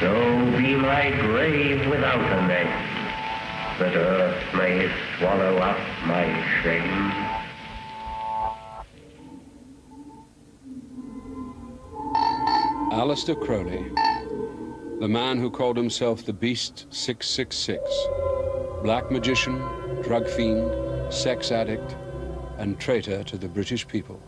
So be my grave without a nest, that earth may swallow up my shame. Aleister Crowley, the man who called himself the Beast 666, black magician, drug fiend, sex addict, and traitor to the British people.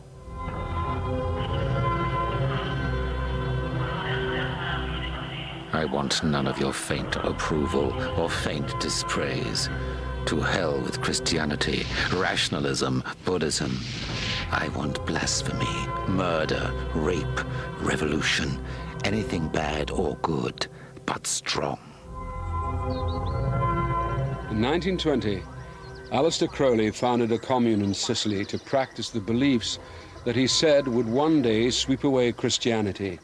I want none of your faint approval or faint dispraise. To hell with Christianity, rationalism, Buddhism. I want blasphemy, murder, rape, revolution, anything bad or good, but strong. In 1920, Aleister Crowley founded a commune in Sicily to practice the beliefs that he said would one day sweep away Christianity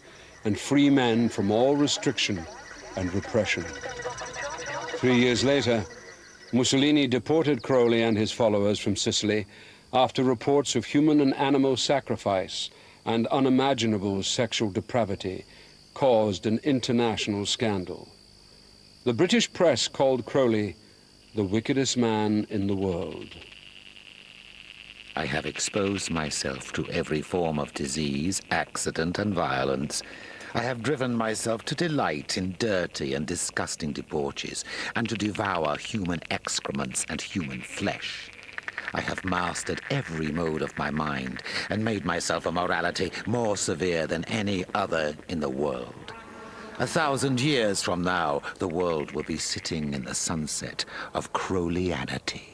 and free men from all restriction and repression. 3 years later, Mussolini deported Crowley and his followers from Sicily after reports of human and animal sacrifice and unimaginable sexual depravity caused an international scandal. The British press called Crowley the wickedest man in the world. I have exposed myself to every form of disease, accident, and violence. I have driven myself to delight in dirty and disgusting debauches, and to devour human excrements and human flesh. I have mastered every mode of my mind, and made myself a morality more severe than any other in the world. 1,000 years from now, the world will be sitting in the sunset of Crowleyanity.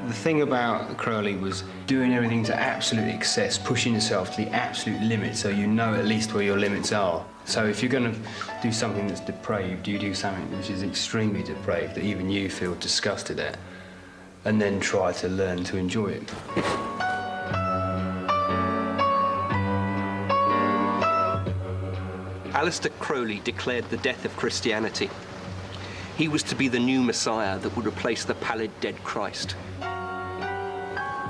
The thing about Crowley was doing everything to absolute excess, pushing yourself to the absolute limit so you know at least where your limits are. So if you're going to do something that's depraved, you do something which is extremely depraved that even you feel disgusted at, and then try to learn to enjoy it. Aleister Crowley declared the death of Christianity. He was to be the new Messiah that would replace the pallid dead Christ.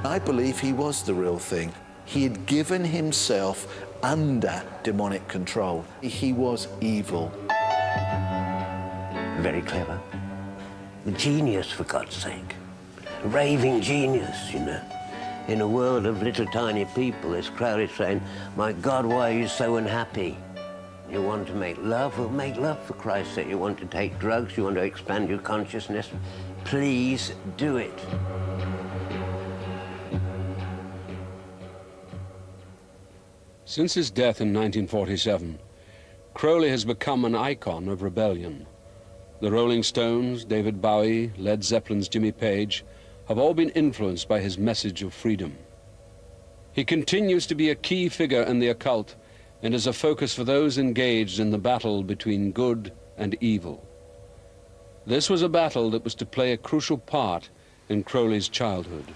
I believe he was the real thing. He had given himself under demonic control. He was evil. Very clever. A genius, for God's sake. A raving genius, you know. In a world of little tiny people, this crowd is saying, my God, why are you so unhappy? You want to make love? Well, make love, for Christ's sake. You want to take drugs? You want to expand your consciousness? Please do it. Since his death in 1947, Crowley has become an icon of rebellion. The Rolling Stones, David Bowie, Led Zeppelin's Jimmy Page have all been influenced by his message of freedom. He continues to be a key figure in the occult and is a focus for those engaged in the battle between good and evil. This was a battle that was to play a crucial part in Crowley's childhood.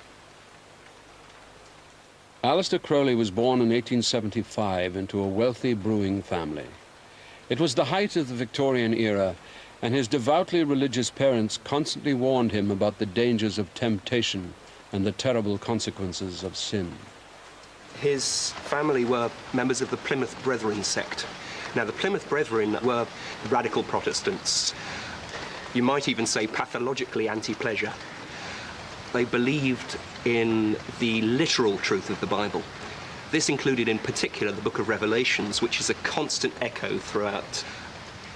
Aleister Crowley was born in 1875 into a wealthy brewing family. It was the height of the Victorian era, and his devoutly religious parents constantly warned him about the dangers of temptation and the terrible consequences of sin. His family were members of the Plymouth Brethren sect. Now, the Plymouth Brethren were radical Protestants. You might even say pathologically anti-pleasure. They believed in the literal truth of the Bible. This included in particular the book of Revelations, which is a constant echo throughout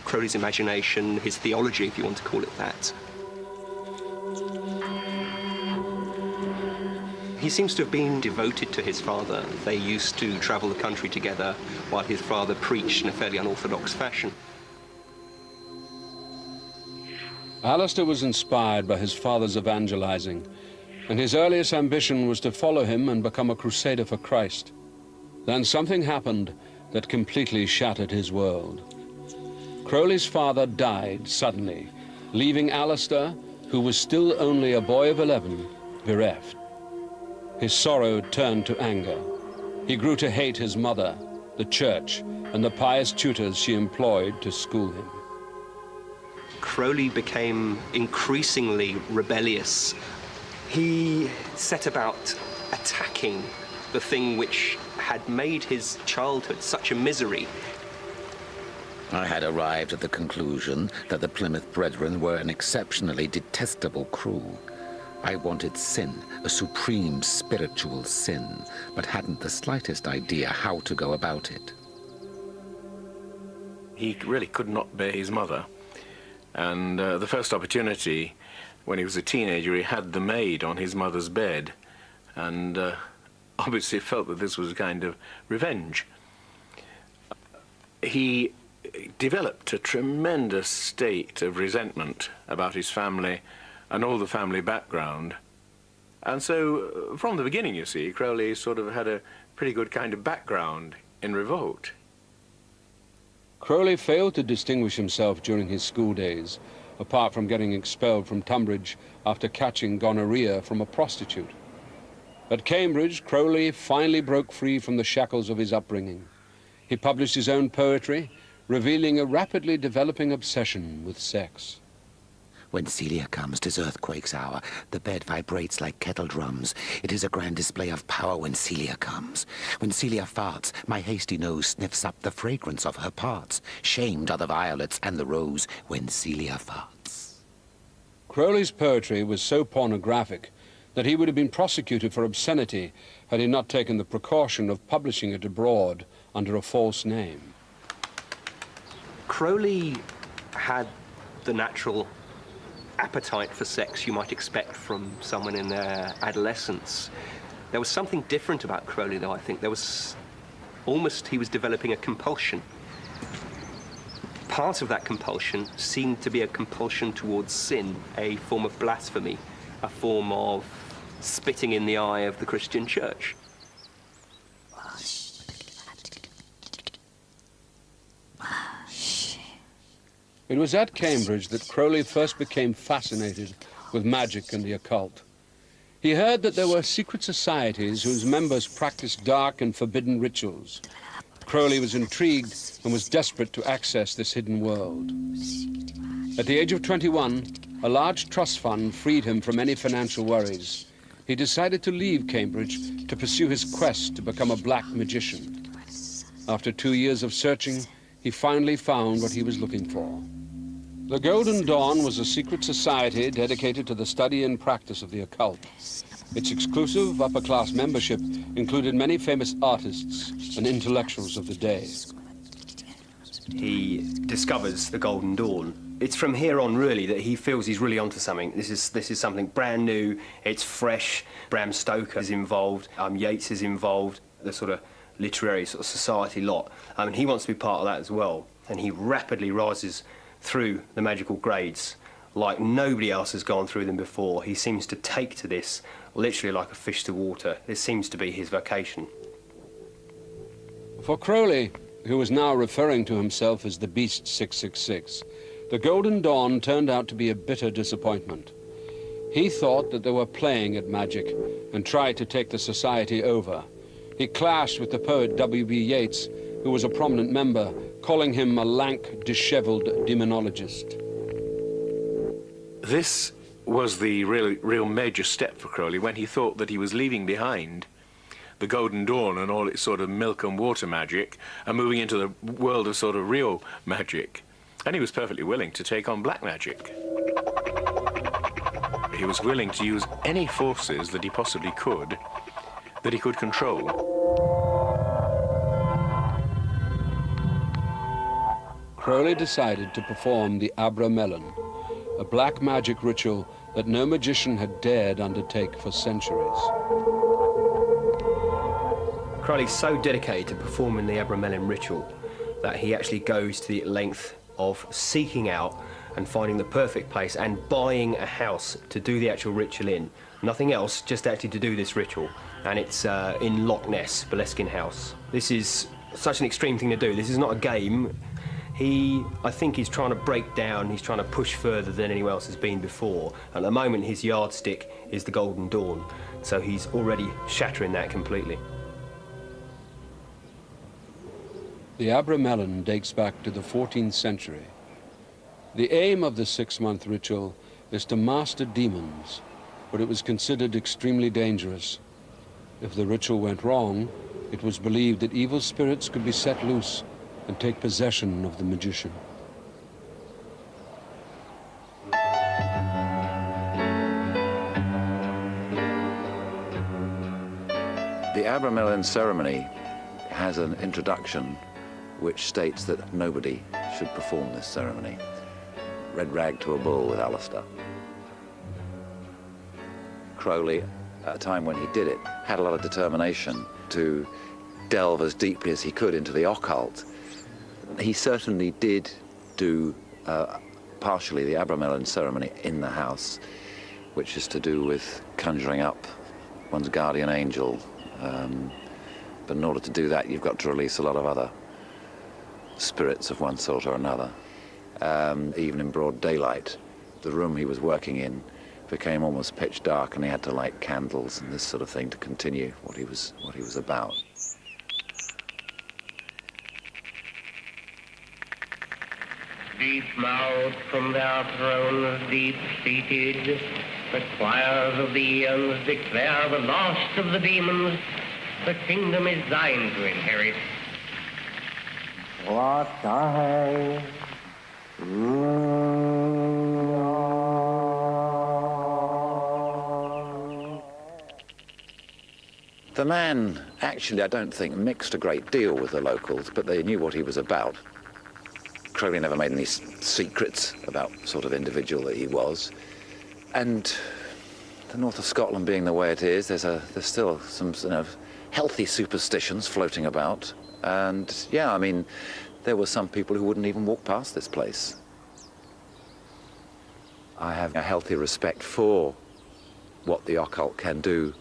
Crowley's imagination, his theology, if you want to call it that. He seems to have been devoted to his father. They used to travel the country together while his father preached in a fairly unorthodox fashion. Aleister was inspired by his father's evangelizing, and his earliest ambition was to follow him and become a crusader for Christ. Then something happened that completely shattered his world. Crowley's father died suddenly, leaving Aleister, who was still only a boy of 11, bereft. His sorrow turned to anger. He grew to hate his mother the church, and the pious tutors she employed to school him. Crowley became increasingly rebellious. He set about attacking the thing which had made his childhood such a misery. I had arrived at the conclusion that the Plymouth Brethren were an exceptionally detestable crew. I wanted sin, a supreme spiritual sin, but hadn't the slightest idea how to go about it. He really could not bear his mother. And the first opportunity, when he was a teenager, he had the maid on his mother's bed, and obviously felt that this was a kind of revenge. He developed a tremendous state of resentment about his family and all the family background. And so, from the beginning, you see, Crowley sort of had a pretty good kind of background in revolt. Crowley failed to distinguish himself during his school days, apart from getting expelled from Tunbridge after catching gonorrhea from a prostitute. At Cambridge, Crowley finally broke free from the shackles of his upbringing. He published his own poetry, revealing a rapidly developing obsession with sex. When Celia comes, 'tis earthquake's hour. The bed vibrates like kettle drums. It is a grand display of power when Celia comes. When Celia farts, my hasty nose sniffs up the fragrance of her parts. Shamed are the violets and the rose when Celia farts. Crowley's poetry was so pornographic that he would have been prosecuted for obscenity had he not taken the precaution of publishing it abroad under a false name. Crowley had the natural appetite for sex you might expect from someone in their adolescence. There was something different about Crowley, though, I think. There was almost, he was developing a compulsion. Part of that compulsion seemed to be a compulsion towards sin, a form of blasphemy, a form of spitting in the eye of the Christian church. It was at Cambridge that Crowley first became fascinated with magic and the occult. He heard that there were secret societies whose members practiced dark and forbidden rituals. Crowley was intrigued and was desperate to access this hidden world. At the age of 21, a large trust fund freed him from any financial worries. He decided to leave Cambridge to pursue his quest to become a black magician. After 2 years of searching, he finally found what he was looking for. The Golden Dawn was a secret society dedicated to the study and practice of the occult. Its exclusive upper-class membership included many famous artists and intellectuals of the day. He discovers the Golden Dawn. It's from here on, really, that he feels he's really onto something. This is something brand new, it's fresh. Bram Stoker is involved, Yeats is involved, the sort of literary sort of society lot. And he wants to be part of that as well. And he rapidly rises through the magical grades like nobody else has gone through them before. He seems to take to this literally like a fish to water. This seems to be his vocation. For Crowley, who was now referring to himself as the Beast 666, the Golden Dawn turned out to be a bitter disappointment. He thought that they were playing at magic and tried to take the society over. He clashed with the poet W.B. Yeats, who was a prominent member, calling him a lank, disheveled demonologist. This was the real major step for Crowley when he thought that he was leaving behind the Golden Dawn and all its sort of milk and water magic and moving into the world of sort of real magic. And he was perfectly willing to take on black magic. He was willing to use any forces that he possibly could, that he could control. Crowley decided to perform the Abramelin, a black magic ritual that no magician had dared undertake for centuries. Crowley's so dedicated to performing the Abramelin ritual that he actually goes to the length of seeking out and finding the perfect place and buying a house to do the actual ritual in. Nothing else, just actually to do this ritual. And it's in Loch Ness, Boleskine House. This is such an extreme thing to do. This is not a game. I think he's trying to break down, he's trying to push further than anyone else has been before. At the moment, his yardstick is the Golden Dawn, so he's already shattering that completely. The Abramelin dates back to the 14th century. The aim of the 6-month ritual is to master demons, but it was considered extremely dangerous. If the ritual went wrong, it was believed that evil spirits could be set loose and take possession of the magician. The Abramelin ceremony has an introduction which states that nobody should perform this ceremony. Red rag to a bull with Aleister. Crowley, at a time when he did it, had a lot of determination to delve as deeply as he could into the occult. He certainly did do partially the Abramelin ceremony in the house, which is to do with conjuring up one's guardian angel. But in order to do that, you've got to release a lot of other spirits of one sort or another. Even in broad daylight, the room he was working in became almost pitch dark, and he had to light candles and this sort of thing to continue what he was about. Deep-mouthed from their thrones, deep-seated, the choirs of the eons declare the last of the demons. The kingdom is thine to inherit. What I The man, actually, I don't think, mixed a great deal with the locals, but they knew what he was about. Crowley never made any secrets about sort of individual that he was. And the north of Scotland being the way it is, there's still some healthy superstitions floating about. And yeah, I mean, there were some people who wouldn't even walk past this place. I have a healthy respect for what the occult can do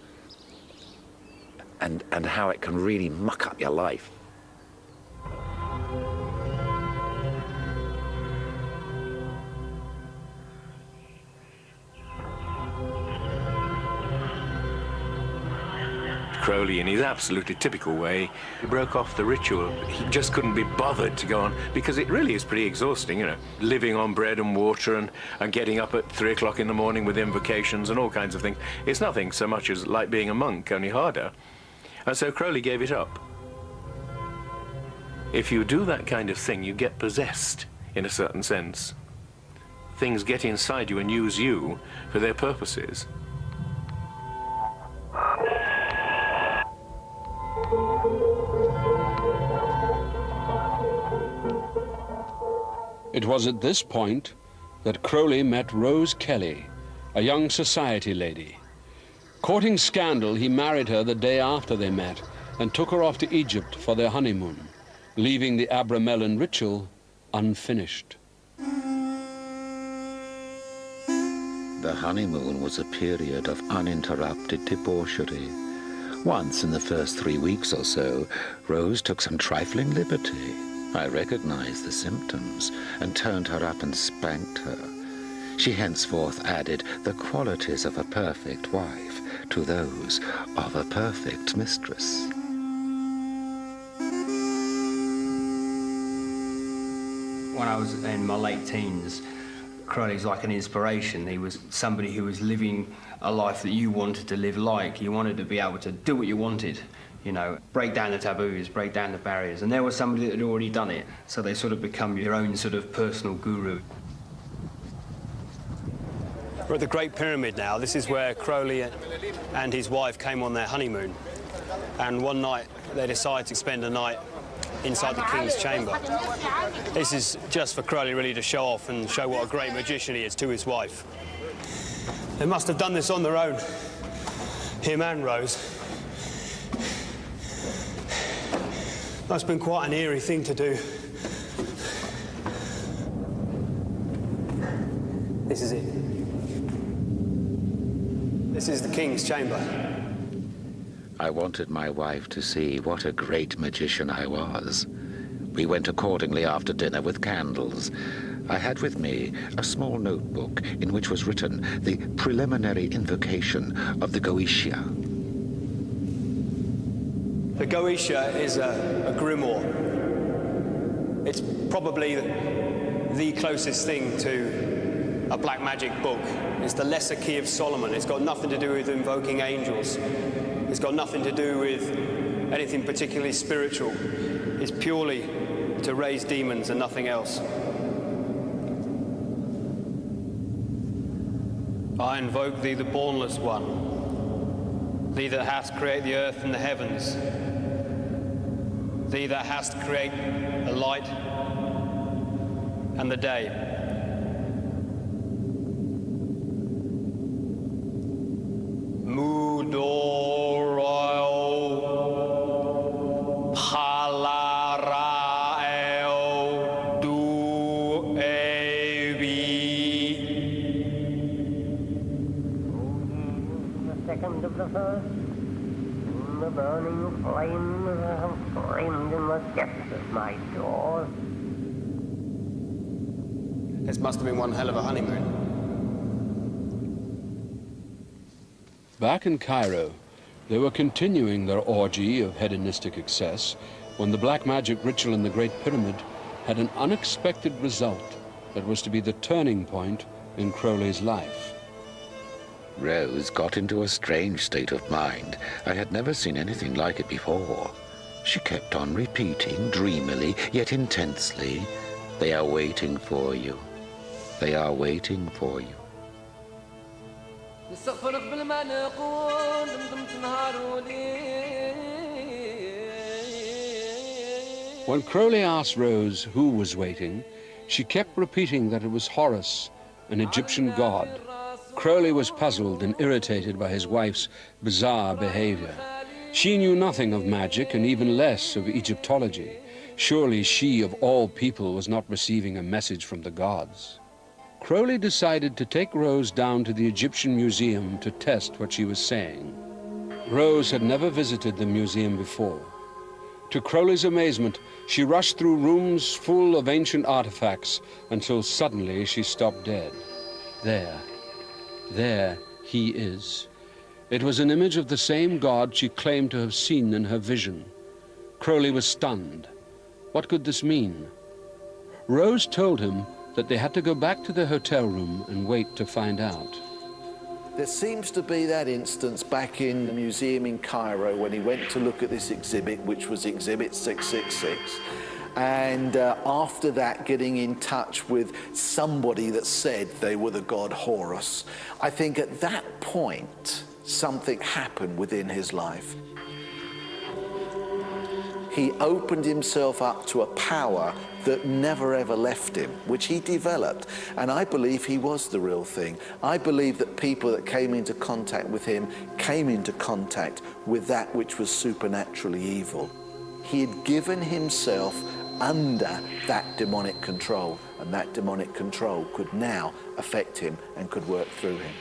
and how it can really muck up your life. Crowley, in his absolutely typical way, broke off the ritual. He just couldn't be bothered to go on, because it really is pretty exhausting, you know, living on bread and water and getting up at 3 o'clock in the morning with invocations and all kinds of things. It's nothing so much as like being a monk, only harder. And so Crowley gave it up. If you do that kind of thing, you get possessed, in a certain sense. Things get inside you and use you for their purposes. It was at this point that Crowley met Rose Kelly, a young society lady. Courting scandal, he married her the day after they met and took her off to Egypt for their honeymoon, leaving the Abramelin ritual unfinished. The honeymoon was a period of uninterrupted debauchery. Once in the first 3 weeks or so, Rose took some trifling liberty. I recognized the symptoms and turned her up and spanked her. She henceforth added the qualities of a perfect wife to those of a perfect mistress. When I was in my late teens, Crowley's like an inspiration. He was somebody who was living a life that you wanted to live like. You wanted to be able to do what you wanted, you know, break down the taboos, break down the barriers. And there was somebody that had already done it, so they sort of become your own sort of personal guru. We're at the Great Pyramid now. This is where Crowley and his wife came on their honeymoon. And one night they decided to spend a night inside the King's chamber. This is just for Crowley really to show off and show what a great magician he is to his wife. They must have done this on their own, him and Rose. That's been quite an eerie thing to do. This is it. This is the King's chamber. I wanted my wife to see what a great magician I was. We went accordingly after dinner with candles. I had with me a small notebook in which was written the preliminary invocation of the Goetia. The Goetia is a grimoire. It's probably the closest thing to a black magic book. It's the lesser key of Solomon. It's got nothing to do with invoking angels. It's got nothing to do with anything particularly spiritual. It's purely to raise demons and nothing else. I invoke thee, the bornless one, thee that hast created the earth and the heavens, thee that hast create the light and the day. Mudorao palaraeo du evi. The second of the first, the burning flames have flamed in the depths of my jaws. This must have been one hell of a honeymoon. Back in Cairo, they were continuing their orgy of hedonistic excess when the black magic ritual in the Great Pyramid had an unexpected result that was to be the turning point in Crowley's life. Rose got into a strange state of mind. I had never seen anything like it before. She kept on repeating, dreamily, yet intensely, "They are waiting for you. They are waiting for you." When Crowley asked Rose who was waiting, she kept repeating that it was Horus, an Egyptian god. Crowley was puzzled and irritated by his wife's bizarre behavior. She knew nothing of magic and even less of Egyptology. Surely she, of all people, was not receiving a message from the gods. Crowley decided to take Rose down to the Egyptian Museum to test what she was saying. Rose had never visited the museum before. To Crowley's amazement, she rushed through rooms full of ancient artifacts until suddenly she stopped dead. There he is. It was an image of the same god she claimed to have seen in her vision. Crowley was stunned. What could this mean? Rose told him that they had to go back to their hotel room and wait to find out. There seems to be that instance back in the museum in Cairo when he went to look at this exhibit, which was Exhibit 666, and after that getting in touch with somebody that said they were the god Horus. I think at that point something happened within his life. He opened himself up to a power that never ever left him, which he developed. And I believe he was the real thing. I believe that people that came into contact with him came into contact with that which was supernaturally evil. He had given himself under that demonic control, and that demonic control could now affect him and could work through him.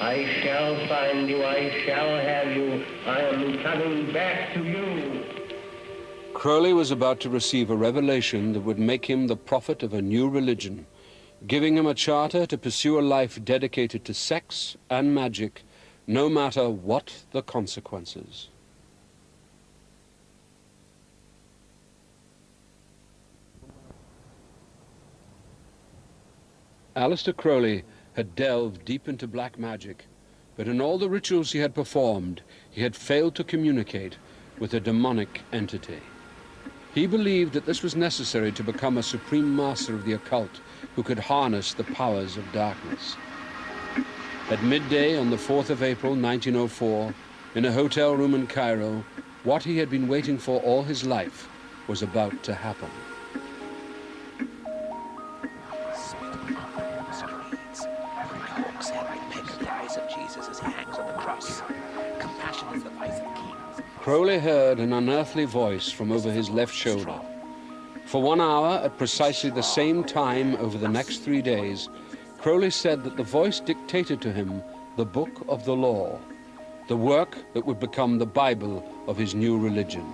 I shall find you, I shall have you, I am coming back to you. Crowley was about to receive a revelation that would make him the prophet of a new religion, giving him a charter to pursue a life dedicated to sex and magic, no matter what the consequences. Aleister Crowley had delved deep into black magic, but in all the rituals he had performed, he had failed to communicate with a demonic entity. He believed that this was necessary to become a supreme master of the occult who could harness the powers of darkness. At midday on the 4th of April, 1904, in a hotel room in Cairo, what he had been waiting for all his life was about to happen. Crowley heard an unearthly voice from over his left shoulder. For 1 hour, at precisely the same time over the next 3 days, Crowley said that the voice dictated to him the Book of the Law, the work that would become the Bible of his new religion.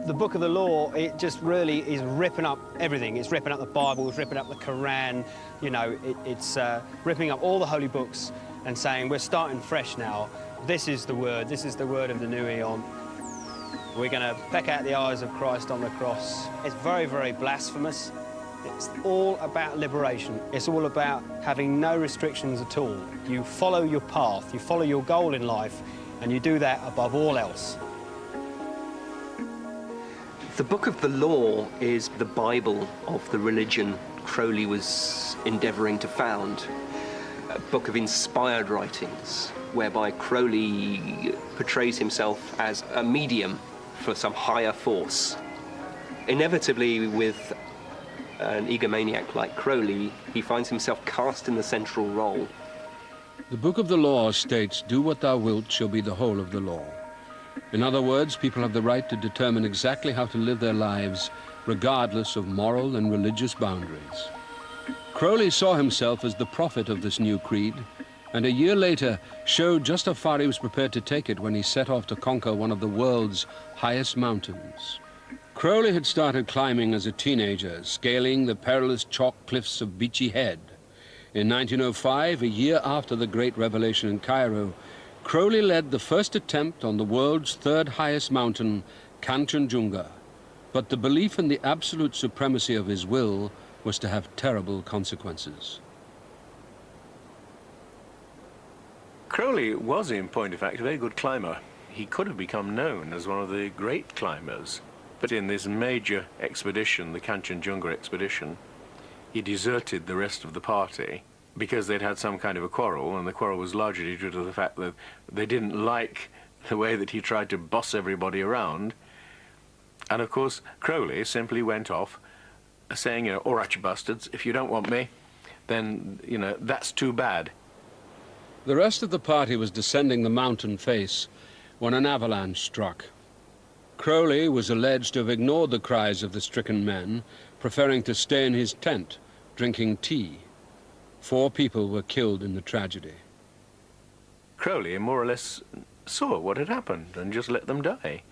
The Book of the Law, it just really is ripping up everything. It's ripping up the Bible, it's ripping up the Quran, you know, it's ripping up all the holy books and saying, we're starting fresh now. This is the word of the new eon. We're going to peck out the eyes of Christ on the cross. It's very, very blasphemous. It's all about liberation. It's all about having no restrictions at all. You follow your path, you follow your goal in life, and you do that above all else. The Book of the Law is the Bible of the religion Crowley was endeavouring to found. A book of inspired writings, whereby Crowley portrays himself as a medium for some higher force. Inevitably, with an egomaniac like Crowley, he finds himself cast in the central role. The Book of the Law states, "Do what thou wilt shall be the whole of the law." In other words, people have the right to determine exactly how to live their lives, regardless of moral and religious boundaries. Crowley saw himself as the prophet of this new creed, and a year later showed just how far he was prepared to take it when he set off to conquer one of the world's highest mountains. Crowley had started climbing as a teenager, scaling the perilous chalk cliffs of Beachy Head. In 1905, a year after the Great Revelation in Cairo, Crowley led the first attempt on the world's third highest mountain, Kanchenjunga. But the belief in the absolute supremacy of his will was to have terrible consequences. Crowley was, in point of fact, a very good climber. He could have become known as one of the great climbers. But in this major expedition, the Kanchenjunga expedition, he deserted the rest of the party because they'd had some kind of a quarrel, and the quarrel was largely due to the fact that they didn't like the way that he tried to boss everybody around. And of course, Crowley simply went off saying, you know, "All right, you bastards, if you don't want me, then, you know, that's too bad." The rest of the party was descending the mountain face when an avalanche struck. Crowley was alleged to have ignored the cries of the stricken men, preferring to stay in his tent, drinking tea. 4 people were killed in the tragedy. Crowley more or less saw what had happened and just let them die.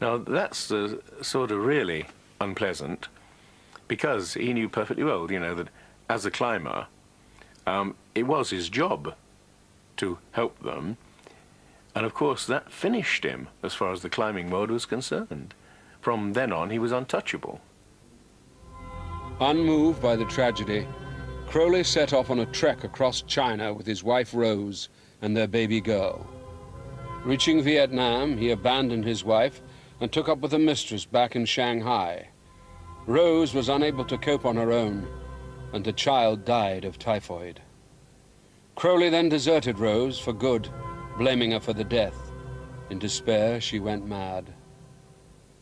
Now, that's sort of really unpleasant, because he knew perfectly well, you know, that as a climber, it was his job to help them. And of course, that finished him as far as the climbing world was concerned. From then on, he was untouchable. Unmoved by the tragedy, Crowley set off on a trek across China with his wife Rose and their baby girl. Reaching Vietnam, he abandoned his wife and took up with a mistress back in Shanghai. Rose was unable to cope on her own, and the child died of typhoid. Crowley then deserted Rose for good, blaming her for the death. In despair, she went mad.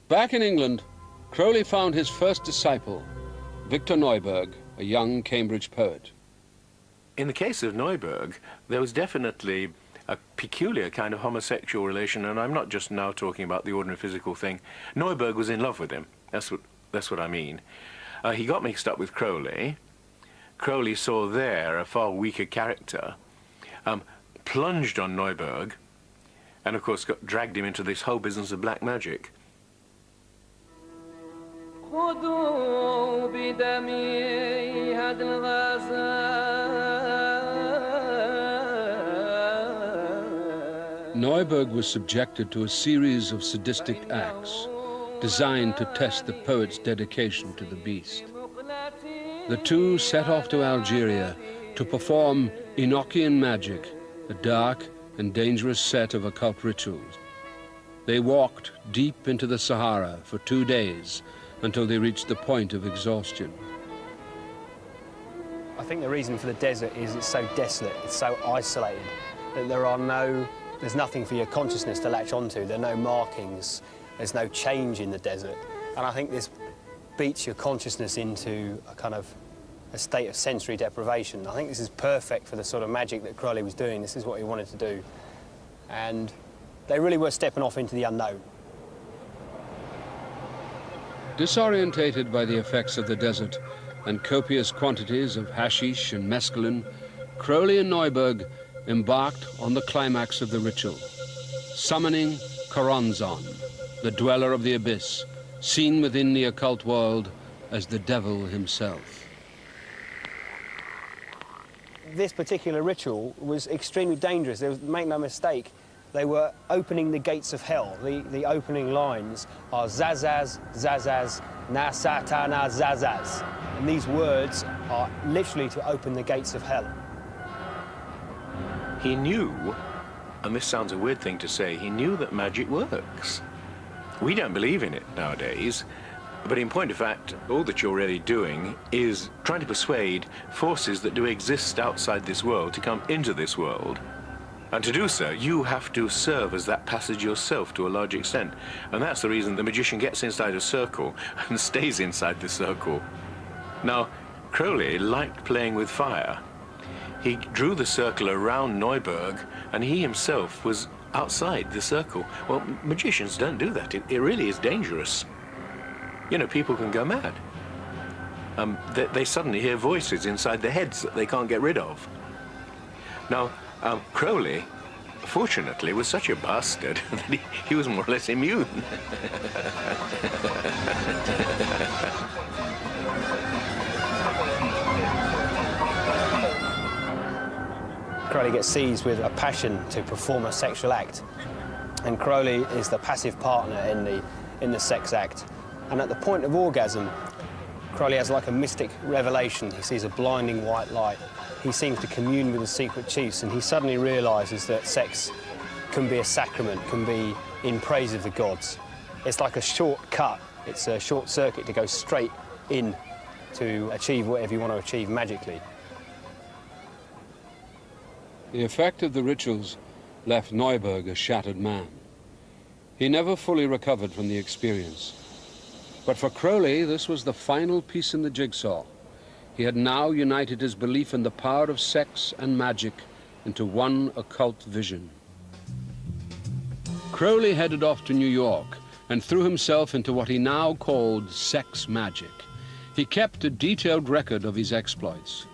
Back in England, Crowley found his first disciple, Victor Neuberg, a young Cambridge poet. In the case of Neuberg, there was definitely a peculiar kind of homosexual relation, and I'm not just now talking about the ordinary physical thing. Neuberg was in love with him. That's what I mean. He got mixed up with Crowley. Crowley saw there a far weaker character, plunged on Neuberg, and of course dragged him into this whole business of black magic. Neuberg was subjected to a series of sadistic acts designed to test the poet's dedication to the beast. The two set off to Algeria to perform Enochian magic, a dark and dangerous set of occult rituals. They walked deep into the Sahara for 2 days until they reached the point of exhaustion. I think the reason for the desert is it's so desolate, it's so isolated, that there's nothing for your consciousness to latch onto. There are no markings, there's no change in the desert. And I think this beats your consciousness into a state of sensory deprivation. I think this is perfect for the sort of magic that Crowley was doing. This is what he wanted to do. And they really were stepping off into the unknown. Disorientated by the effects of the desert and copious quantities of hashish and mescaline, Crowley and Neuberg embarked on the climax of the ritual, summoning Choronzon, the dweller of the abyss, seen within the occult world as the devil himself. This particular ritual was extremely dangerous. Make no mistake, They were opening the gates of hell. The opening lines are Zazaz, Zazaz, Na Satana Zazaz. And these words are literally to open the gates of hell. He knew, and this sounds a weird thing to say, he knew that magic works. We don't believe in it nowadays, but in point of fact, all that you're really doing is trying to persuade forces that do exist outside this world to come into this world. And to do so, you have to serve as that passage yourself to a large extent. And that's the reason the magician gets inside a circle and stays inside the circle. Now, Crowley liked playing with fire. He drew the circle around Neuburg, and he himself was outside the circle. Well, magicians don't do that. It really is dangerous. You know, people can go mad. They suddenly hear voices inside their heads that they can't get rid of. Now, Crowley, fortunately, was such a bastard that he was more or less immune. Crowley gets seized with a passion to perform a sexual act, and Crowley is the passive partner in the sex act. And at the point of orgasm, Crowley has like a mystic revelation. He sees a blinding white light. He seems to commune with the secret chiefs, and he suddenly realizes that sex can be a sacrament, can be in praise of the gods. It's like a shortcut. It's a short circuit to go straight in to achieve whatever you want to achieve magically. The effect of the rituals left Neuburg a shattered man. He never fully recovered from the experience. But for Crowley, this was the final piece in the jigsaw. He had now united his belief in the power of sex and magic into one occult vision. Crowley headed off to New York and threw himself into what he now called sex magic. He kept a detailed record of his exploits.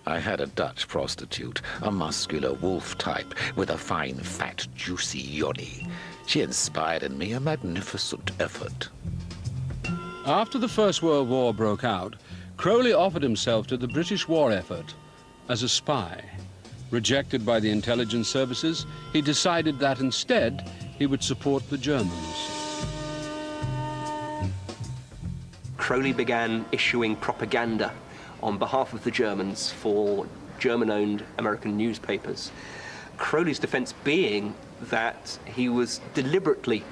I had a Dutch prostitute, a muscular wolf type with a fine, fat, juicy yoni. She inspired in me a magnificent effort. After the First World War broke out, Crowley offered himself to the British war effort as a spy. Rejected by the intelligence services, he decided that instead he would support the Germans. Crowley began issuing propaganda on behalf of the Germans for German-owned American newspapers. Crowley's defense being that he was deliberately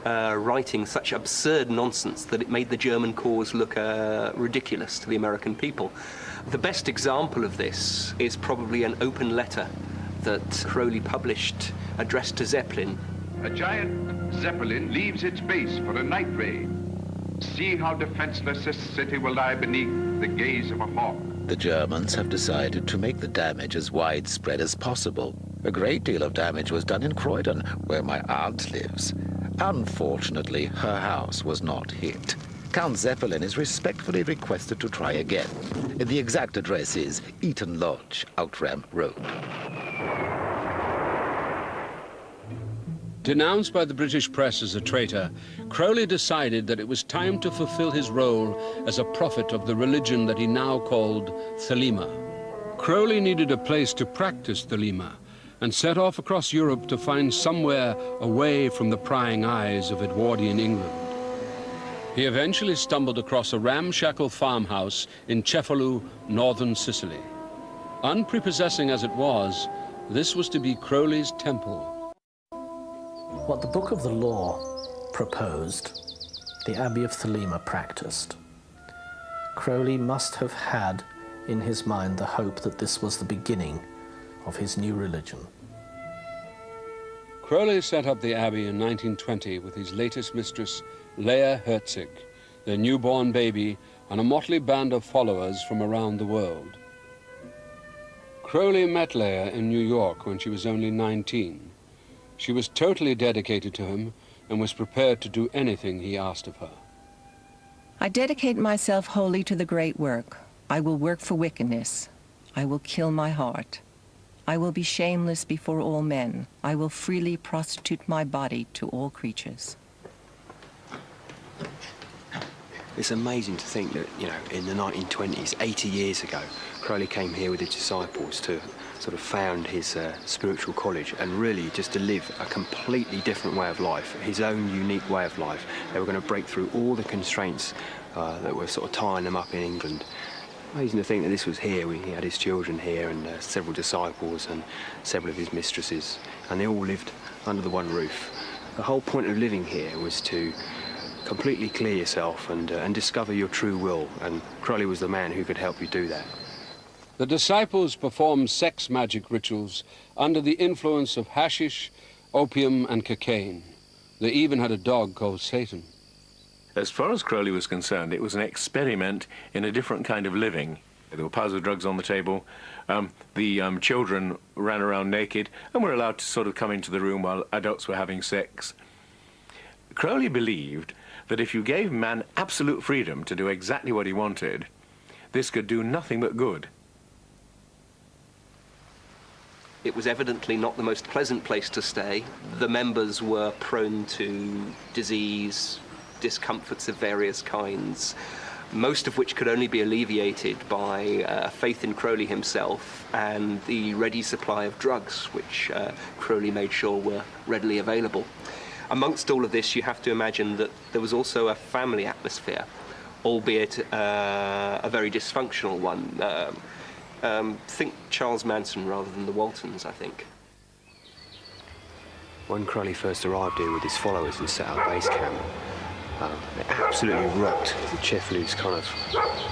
writing such absurd nonsense that it made the German cause look ridiculous to the American people. The best example of this is probably an open letter that Crowley published addressed to Zeppelin. A giant Zeppelin leaves its base for a night raid. See how defenseless this city will lie beneath the gaze of a hawk. The Germans have decided to make the damage as widespread as possible. A great deal of damage was done in Croydon, where my aunt lives. Unfortunately, her house was not hit. Count Zeppelin is respectfully requested to try again. The exact address is Eaton Lodge, Outram Road. Denounced by the British press as a traitor, Crowley decided that it was time to fulfill his role as a prophet of the religion that he now called Thelema. Crowley needed a place to practice Thelema and set off across Europe to find somewhere away from the prying eyes of Edwardian England. He eventually stumbled across a ramshackle farmhouse in Cefalù, northern Sicily. Unprepossessing as it was, this was to be Crowley's temple. What the Book of the Law proposed, the Abbey of Thelema practiced. Crowley must have had in his mind the hope that this was the beginning of his new religion. Crowley set up the abbey in 1920 with his latest mistress, Leah Herzig, their newborn baby, and a motley band of followers from around the world. Crowley met Leah in New York when she was only 19. She was totally dedicated to him and was prepared to do anything he asked of her. I dedicate myself wholly to the great work. I will work for wickedness. I will kill my heart. I will be shameless before all men. I will freely prostitute my body to all creatures. It's amazing to think that, you know, in the 1920s, 80 years ago, Crowley came here with his disciples to sort of found his spiritual college and really just to live a completely different way of life, his own unique way of life. They were going to break through all the constraints that were sort of tying them up in England. Amazing to think that this was here. He had his children here and several disciples and several of his mistresses, and they all lived under the one roof. The whole point of living here was to completely clear yourself and discover your true will, and Crowley was the man who could help you do that. The disciples performed sex magic rituals under the influence of hashish, opium, and cocaine. They even had a dog called Satan. As far as Crowley was concerned, it was an experiment in a different kind of living. There were piles of drugs on the table. The children ran around naked and were allowed to sort of come into the room while adults were having sex. Crowley believed that if you gave man absolute freedom to do exactly what he wanted, this could do nothing but good. It was evidently not the most pleasant place to stay. The members were prone to disease, discomforts of various kinds, most of which could only be alleviated by faith in Crowley himself and the ready supply of drugs, which Crowley made sure were readily available. Amongst all of this, you have to imagine that there was also a family atmosphere, albeit a very dysfunctional one. Think Charles Manson rather than the Waltons, I think. When Crowley first arrived here with his followers and set up base camp, they absolutely rocked Cheffelu's kind of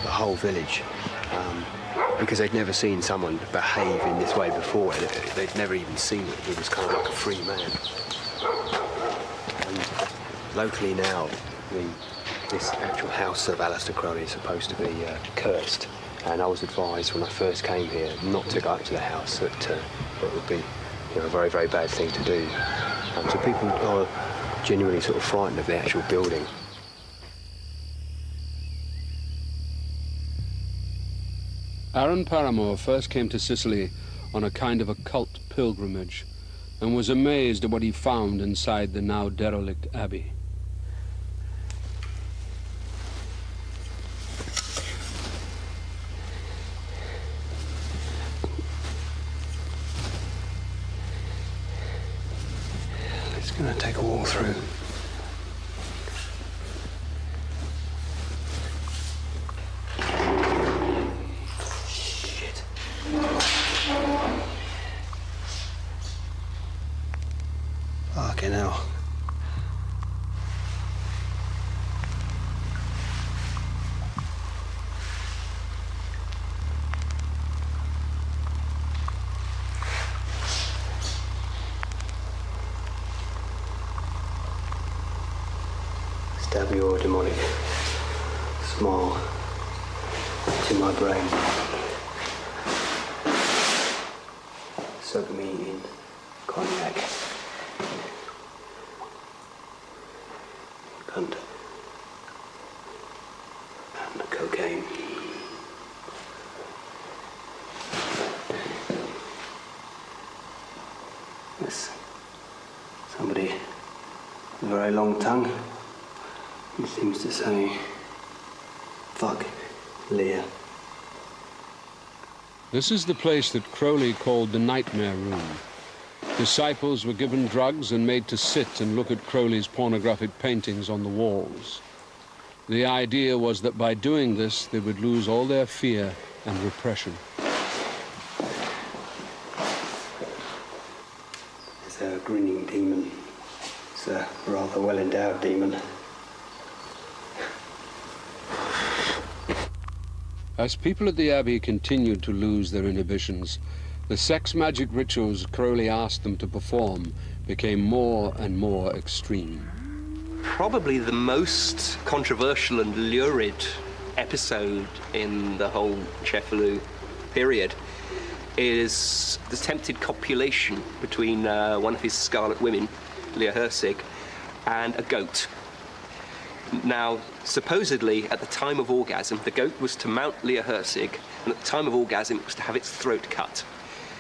the whole village, because they'd never seen someone behave in this way before. They'd never even seen it. He was kind of like a free man. And locally now, this actual house of Aleister Crowley is supposed to be cursed. And I was advised when I first came here not to go up to the house, that it would be a very, very bad thing to do. So people are genuinely sort of frightened of the actual building. Aaron Paramore first came to Sicily on a kind of occult pilgrimage and was amazed at what he found inside the now derelict abbey. Going to take a walk through. Shit. Fucking hell. Stab your demonic smile to my brain. Soak me in cognac. And cocaine. Yes. Somebody with a very long tongue. He seems to say, fuck Leah. This is the place that Crowley called the Nightmare Room. Disciples were given drugs and made to sit and look at Crowley's pornographic paintings on the walls. The idea was that by doing this, they would lose all their fear and repression. It's a grinning demon. It's a rather well-endowed demon. As people at the Abbey continued to lose their inhibitions, the sex magic rituals Crowley asked them to perform became more and more extreme. Probably the most controversial and lurid episode in the whole Cheffelu period is the attempted copulation between one of his Scarlet Women, Leah Herzig, and a goat. Now, supposedly, at the time of orgasm, the goat was to mount Leah Herzig, and at the time of orgasm, it was to have its throat cut.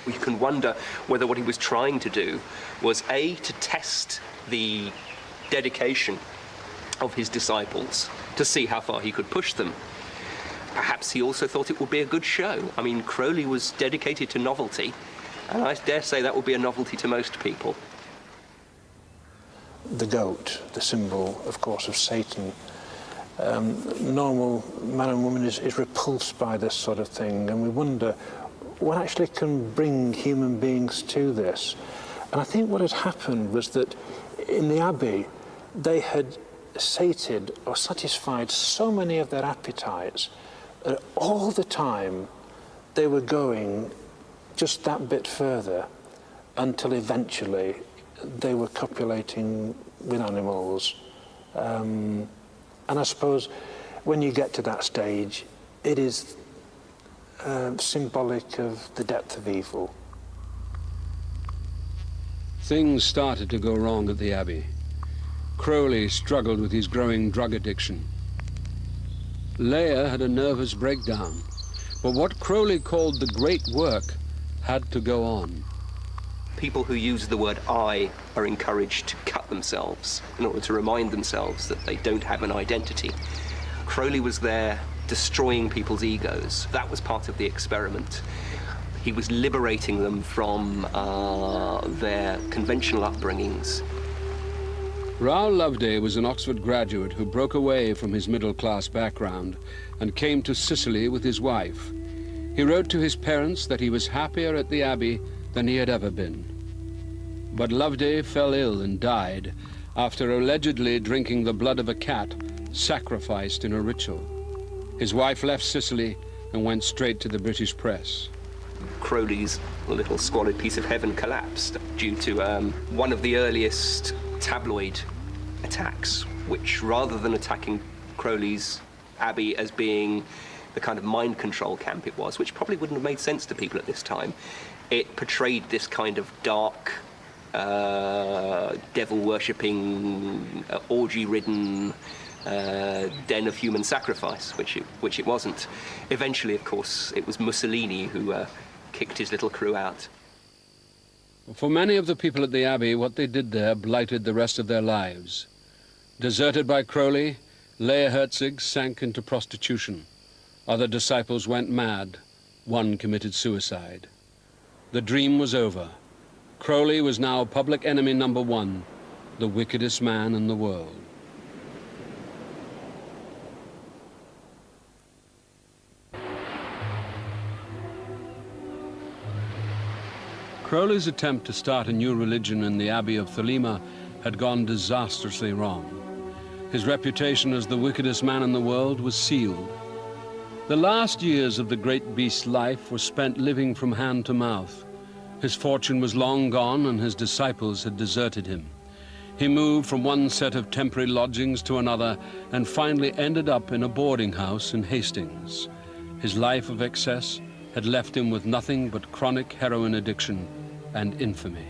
You can wonder whether what he was trying to do was, A, to test the dedication of his disciples, to see how far he could push them. Perhaps he also thought it would be a good show. I mean, Crowley was dedicated to novelty, And I dare say that will be a novelty to most people. The goat, the symbol, of course, of Satan. Normal man and woman is repulsed by this sort of thing, and we wonder what actually can bring human beings to this. And I think what had happened was that in the Abbey, they had sated or satisfied so many of their appetites that all the time they were going just that bit further until eventually they were copulating with animals. And I suppose when you get to that stage, it is symbolic of the depth of evil. Things started to go wrong at the Abbey. Crowley struggled with his growing drug addiction. Leah had a nervous breakdown, but what Crowley called the great work had to go on. People who use the word I are encouraged to cut themselves in order to remind themselves that they don't have an identity. Crowley was there destroying people's egos. That was part of the experiment. He was liberating them from their conventional upbringings. Raoul Loveday was an Oxford graduate who broke away from his middle-class background and came to Sicily with his wife. He wrote to his parents that he was happier at the Abbey than he had ever been. But Loveday fell ill and died after allegedly drinking the blood of a cat sacrificed in a ritual. His wife left Sicily and went straight to the British press. Crowley's little squalid piece of heaven collapsed due to one of the earliest tabloid attacks, which, rather than attacking Crowley's Abbey as being the kind of mind control camp it was, which probably wouldn't have made sense to people at this time, it portrayed this kind of dark, devil-worshipping, orgy-ridden den of human sacrifice, which it wasn't. Eventually, of course, it was Mussolini who kicked his little crew out. For many of the people at the Abbey, what they did there blighted the rest of their lives. Deserted by Crowley, Leah Herzig sank into prostitution. Other disciples went mad. One committed suicide. The dream was over. Crowley was now public enemy number one, the wickedest man in the world. Crowley's attempt to start a new religion in the Abbey of Thelema had gone disastrously wrong. His reputation as the wickedest man in the world was sealed. The last years of the great beast's life were spent living from hand to mouth. His fortune was long gone and his disciples had deserted him. He moved from one set of temporary lodgings to another and finally ended up in a boarding house in Hastings. His life of excess had left him with nothing but chronic heroin addiction and infamy.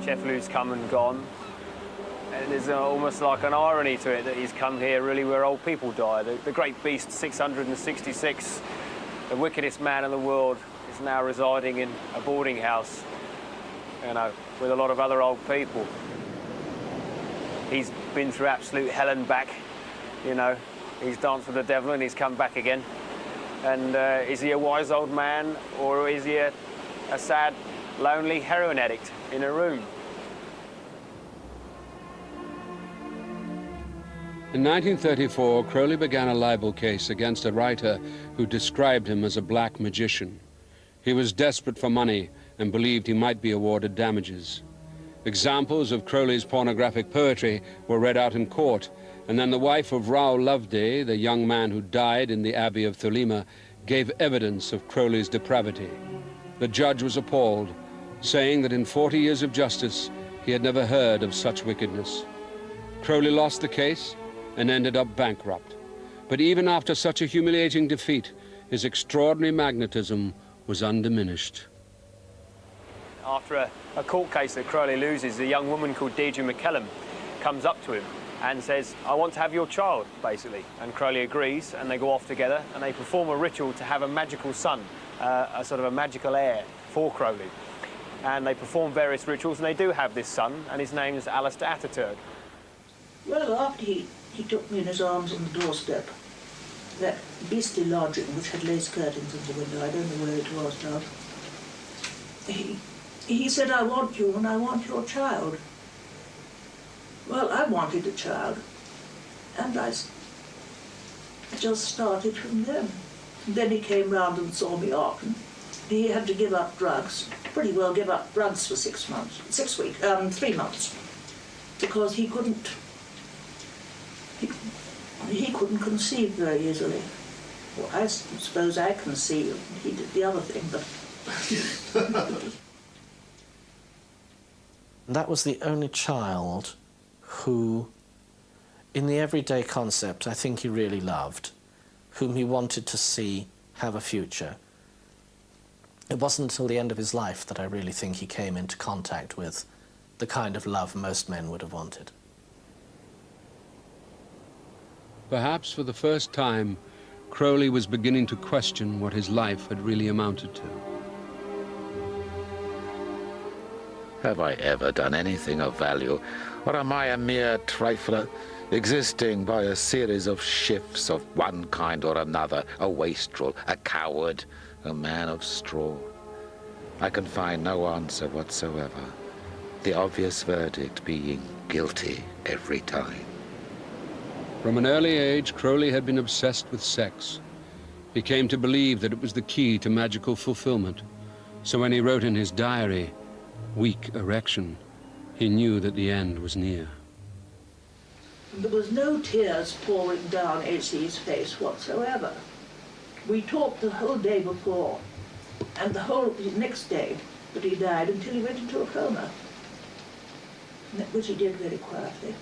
Cheflu's come and gone, and there's almost like an irony to it that he's come here really where old people die. The great beast 666, the wickedest man in the world, is now residing in a boarding house, you know, with a lot of other old people. He's been through absolute hell and back, you know. He's danced with the devil and he's come back again. And is he a wise old man, or is he a sad, lonely heroin addict in a room? In 1934, Crowley began a libel case against a writer who described him as a black magician. He was desperate for money and believed he might be awarded damages. Examples of Crowley's pornographic poetry were read out in court, and then the wife of Raoul Loveday, the young man who died in the Abbey of Thelema, gave evidence of Crowley's depravity. The judge was appalled, saying that in 40 years of justice, he had never heard of such wickedness. Crowley lost the case and ended up bankrupt. But even after such a humiliating defeat, his extraordinary magnetism was undiminished. After a court case that Crowley loses, a young woman called Deirdre McKellum comes up to him and says, "I want to have your child," basically. And Crowley agrees, and they go off together, and they perform a ritual to have a magical son, a sort of a magical heir for Crowley. And they perform various rituals, and they do have this son, and his name is Aleister Crowley. Well, after he took me in his arms on the doorstep, that beastly lodging which had lace curtains in the window, I don't know where it was now, he said, I want you and I want your child. Well, I wanted a child, and I just started from then. And then he came round and saw me off, and he had to give up drugs, pretty well give up drugs for 3 months, because he couldn't conceive very easily. Well, I suppose I conceived, he did the other thing, but... That was the only child who, in the everyday concept, I think he really loved, whom he wanted to see have a future. It wasn't until the end of his life that I really think he came into contact with the kind of love most men would have wanted. Perhaps for the first time, Crowley was beginning to question what his life had really amounted to. Have I ever done anything of value, or am I a mere trifler, existing by a series of shifts of one kind or another, a wastrel, a coward, a man of straw? I can find no answer whatsoever, the obvious verdict being guilty every time. From an early age, Crowley had been obsessed with sex. He came to believe that it was the key to magical fulfillment. So when he wrote in his diary, "Weak erection," he knew that the end was near. There was no tears pouring down A.C.'s face whatsoever. We talked the whole day before, and the whole next day that he died, until he went into a coma, which he did very quietly.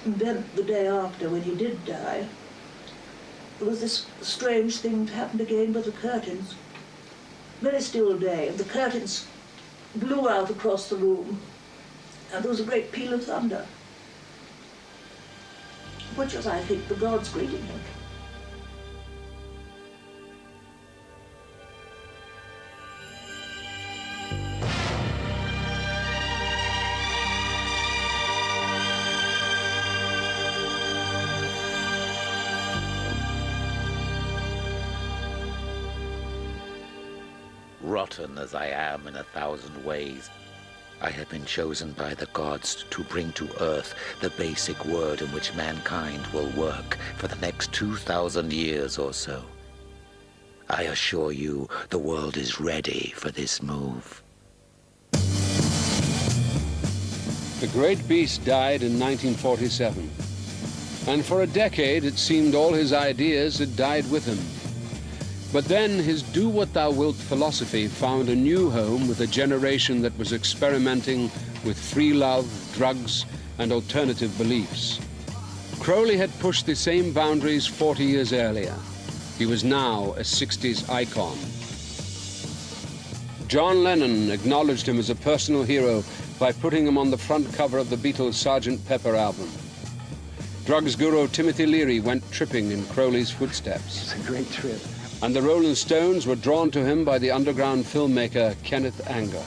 And then the day after, when he did die, there was this strange thing that happened again with the curtains. Very still day, and the curtains blew out across the room, and there was a great peal of thunder, which was, I think, the gods greeting him. Rotten as I am in 1,000 ways, I have been chosen by the gods to bring to earth the basic word in which mankind will work for the next 2,000 years or so. I assure you, the world is ready for this move. The great beast died in 1947, and for a decade it seemed all his ideas had died with him. But then his do-what-thou-wilt philosophy found a new home with a generation that was experimenting with free love, drugs, and alternative beliefs. Crowley had pushed the same boundaries 40 years earlier. He was now a 60s icon. John Lennon acknowledged him as a personal hero by putting him on the front cover of the Beatles' Sgt. Pepper album. Drugs guru Timothy Leary went tripping in Crowley's footsteps. It's a great trip. And the Rolling Stones were drawn to him by the underground filmmaker Kenneth Anger.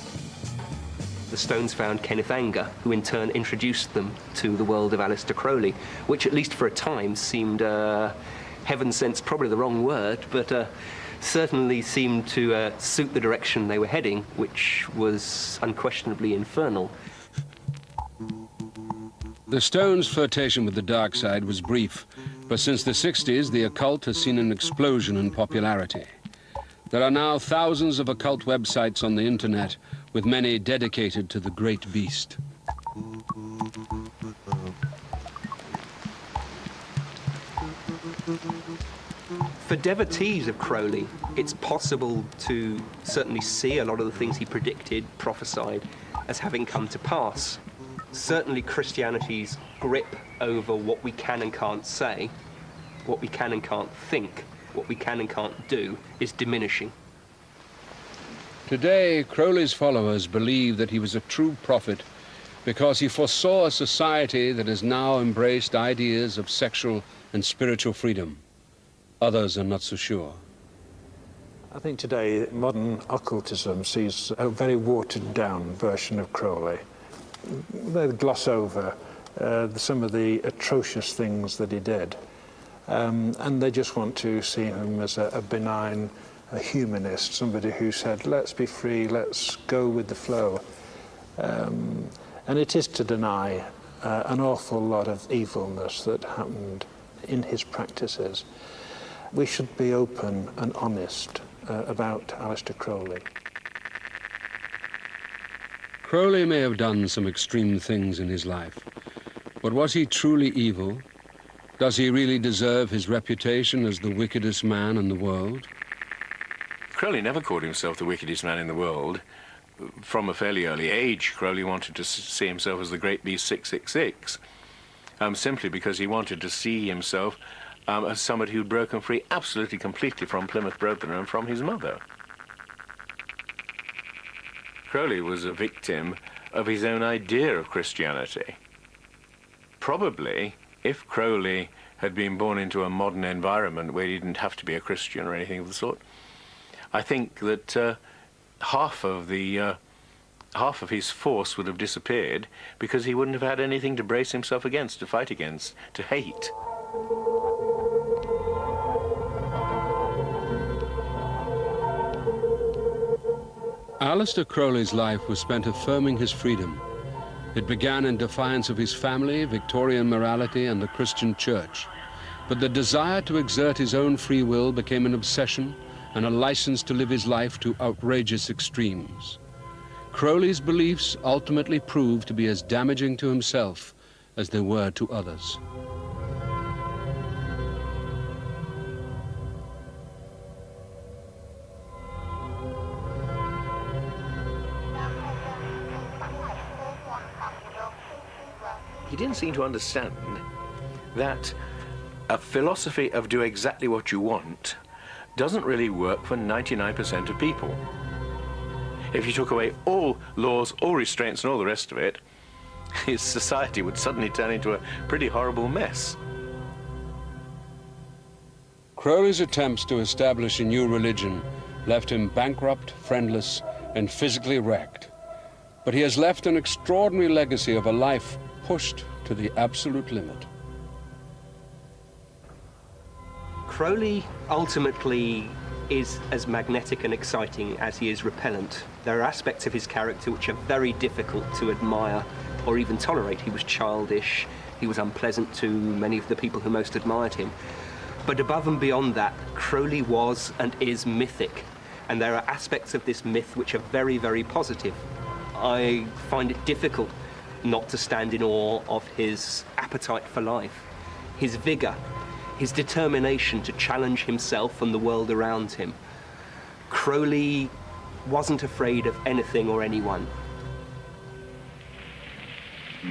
The Stones found Kenneth Anger, who in turn introduced them to the world of Aleister Crowley, which at least for a time seemed, heaven sent's probably the wrong word, but certainly seemed to suit the direction they were heading, which was unquestionably infernal. The Stones' flirtation with the dark side was brief, but since the 60s, the occult has seen an explosion in popularity. There are now thousands of occult websites on the internet, with many dedicated to the great beast. For devotees of Crowley, it's possible to certainly see a lot of the things he predicted, prophesied, as having come to pass. Certainly Christianity's grip over what we can and can't say, what we can and can't think, what we can and can't do, is diminishing. Today, Crowley's followers believe that he was a true prophet because he foresaw a society that has now embraced ideas of sexual and spiritual freedom. Others are not so sure. I think today modern occultism sees a very watered-down version of Crowley. They gloss over some of the atrocious things that he did, and they just want to see him as a benign a humanist, somebody who said, let's be free, let's go with the flow. And it is to deny an awful lot of evilness that happened in his practices. We should be open and honest about Aleister Crowley. Crowley may have done some extreme things in his life, but was he truly evil? Does he really deserve his reputation as the wickedest man in the world? Crowley never called himself the wickedest man in the world. From a fairly early age, Crowley wanted to see himself as the great beast 666, simply because he wanted to see himself as somebody who'd broken free absolutely completely from Plymouth Brethren and from his mother. Crowley was a victim of his own idea of Christianity. Probably, if Crowley had been born into a modern environment where he didn't have to be a Christian or anything of the sort, I think that half of his force would have disappeared because he wouldn't have had anything to brace himself against, to fight against, to hate. Aleister Crowley's life was spent affirming his freedom. It began in defiance of his family, Victorian morality, and the Christian church. But the desire to exert his own free will became an obsession and a license to live his life to outrageous extremes. Crowley's beliefs ultimately proved to be as damaging to himself as they were to others. He didn't seem to understand that a philosophy of do exactly what you want doesn't really work for 99% of people. If you took away all laws, all restraints, and all the rest of it, his society would suddenly turn into a pretty horrible mess. Crowley's attempts to establish a new religion left him bankrupt, friendless, and physically wrecked. But he has left an extraordinary legacy of a life pushed to the absolute limit. Crowley ultimately is as magnetic and exciting as he is repellent. There are aspects of his character which are very difficult to admire or even tolerate. He was childish, he was unpleasant to many of the people who most admired him. But above and beyond that, Crowley was and is mythic, and there are aspects of this myth which are very, very positive. I find it difficult not to stand in awe of his appetite for life, his vigor, his determination to challenge himself and the world around him. Crowley wasn't afraid of anything or anyone.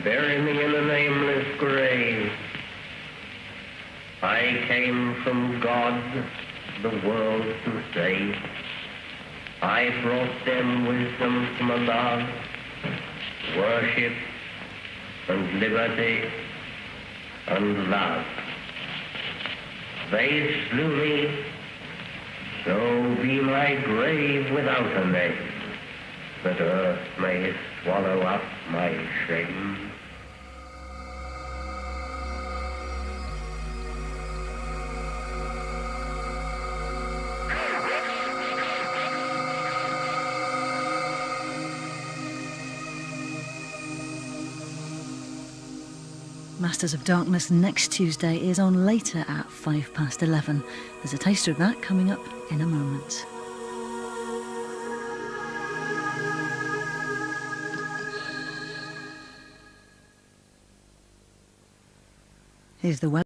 Bury me in a nameless grave. I came from God, the world to save. I brought them wisdom from Allah, worship and liberty and love. They slew me, so be my grave without a name, that earth may swallow up my shame. Masters of Darkness next Tuesday is on later at 11:05. There's a taster of that coming up in a moment. Here's the web.